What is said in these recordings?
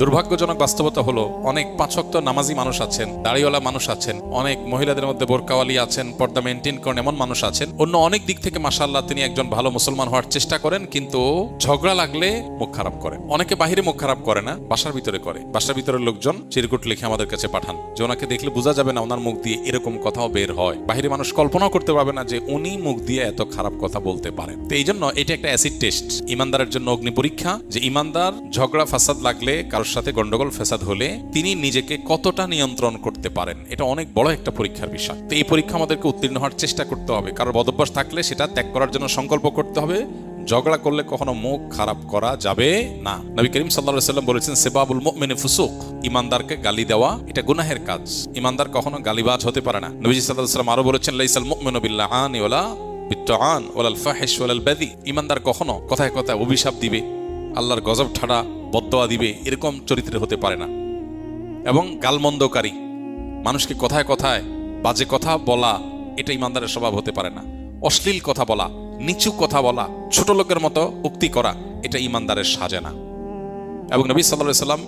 দুর্ভাগ্যজনক বাস্তবতা হলো অনেক পাঁচ ওয়াক্ত নামাজি মানুষ আছেন, দাড়িওয়ালা মানুষ আছেন, অনেক মহিলাদের মধ্যে বোরকাওয়ালি আছেন, পর্দা মেনটেন করেন এমন মানুষ আছেন। অন্য অনেক দিক থেকে মাশাআল্লাহ তিনি একজন ভালো মুসলমান হওয়ার চেষ্টা করেন, কিন্তু ঝগড়া লাগলে মুখ খারাপ করেন। অনেকে বাহিরে মুখ খারাপ করে না, বাসার ভিতরে করে। বাসার ভিতরের লোকজন চিরকুট লিখে আমাদের কাছে পাঠান যে ওনাকে দেখলে বোঝা যাবে না ওনার মুখ দিয়ে এরকম কথাও বের হয়। বাহিরে মানুষ কল্পনাও করতে পারবে না যে উনি মুখ দিয়ে এত খারাপ কথা বলতে পারেন। তো এই জন্য এটা একটা অ্যাসিড টেস্ট, ইমানদারের জন্য অগ্নি পরীক্ষা, যে ইমানদার ঝগড়া ফাসাদ লাগলে, কারোর সাথে গন্ডগোল ফাসাদ হলে তিনি নিজেকে কতটা নিয়ন্ত্রণ করতে পারেন। এটা অনেক বড় একটা পরীক্ষার বিষয়। তো এই পরীক্ষা আমাদেরকে উত্তীর্ণ হওয়ার চেষ্টা করতে হবে। কারোর বদভ্যাস থাকলে সেটা ত্যাগ করার জন্য সংকল্প করতে হবে। ঝগড়া করলে কখনো মুখ খারাপ করা যাবে না। নবী করিম সাল্লাল্লাহু আলাইহি ওয়াসাল্লাম বলেছেন, সিবাবুল মুমিনি ফুসুক, ইমানদারকে গালি দেওয়া এটা গুনাহের কাজ। ইমানদার কখনো গালিবাজ হতে পারে না। নবীজি সাল্লাল্লাহু আলাইহি ওয়াসাল্লাম আরো বলেছেন, লাইসাল মুমিনু বিল্লাহানি ওয়ালা বিত্তাআন ওয়ালাল ফাহিশ ওয়ালাল বাদি, ইমানদার কখনো কথায় কথায় অভিশাপ দিবে, আল্লাহর গজব ঠাড়া বদদোয়া দিবে, এরকম চরিত্রের হতে পারে না। এবং গালমন্দকারী, মানুষকে কথায় কথায় বাজে কথা বলা, এটা ইমানদারের স্বভাব হতে পারে না। অশ্লীল কথা বলা, নিচু কথা বলা, ছোট লোকের মতো উক্তি করা, এটা ইমানদারের সাজে না। এবং নবী সাল্লাল্লাহু আলাইহি ওয়াসাল্লাম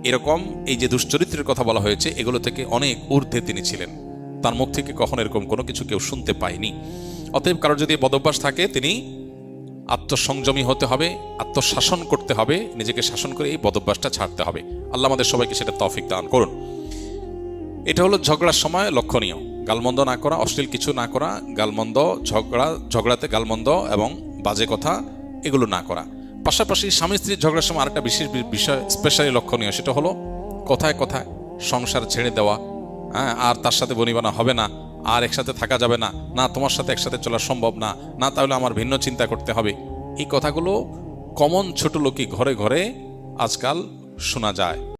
এরকম এই যে দুশ্চরিত্রের কথা বলা হয়েছে, এগুলো থেকে অনেক ঊর্ধ্বে তিনি ছিলেন। তার মুখ থেকে কখনো এরকম কোনো কিছু কেউ শুনতে পায়নি। অতএব কারোর যদি বদভ্যাস থাকে, তিনি আত্মসংযমী হতে হবে, আত্মশাসন করতে হবে, নিজেকে শাসন করে এই বদভ্যাসটা ছাড়তে হবে। আল্লাহ আমাদের সবাইকে সেটা তৌফিক দান করুন। এটা হলো ঝগড়ার সময় লক্ষণীয়, গালমন্দ না করা, অশ্লীল কিছু না করা, গালমন্দ, ঝগড়াতে গালমন্দ এবং বাজে কথা এগুলো না করা। পাশাপাশি স্বামী স্ত্রীর ঝগড়ার সময় আরেকটা বিশেষ বিষয় স্পেশালি লক্ষণীয়, সেটা হলো কথায় কথায় সংসার ছেড়ে দেওয়া। আর তার সাথে বনিবনা হবে না, আর একসাথে থাকা যাবে না, না তোমার সাথে একসাথে চলা সম্ভব না, না তাহলে আমার ভিন্ন চিন্তা করতে হবে। এই কথাগুলো কমন ছোট লোকই ঘরে ঘরে আজকাল শোনা যায়।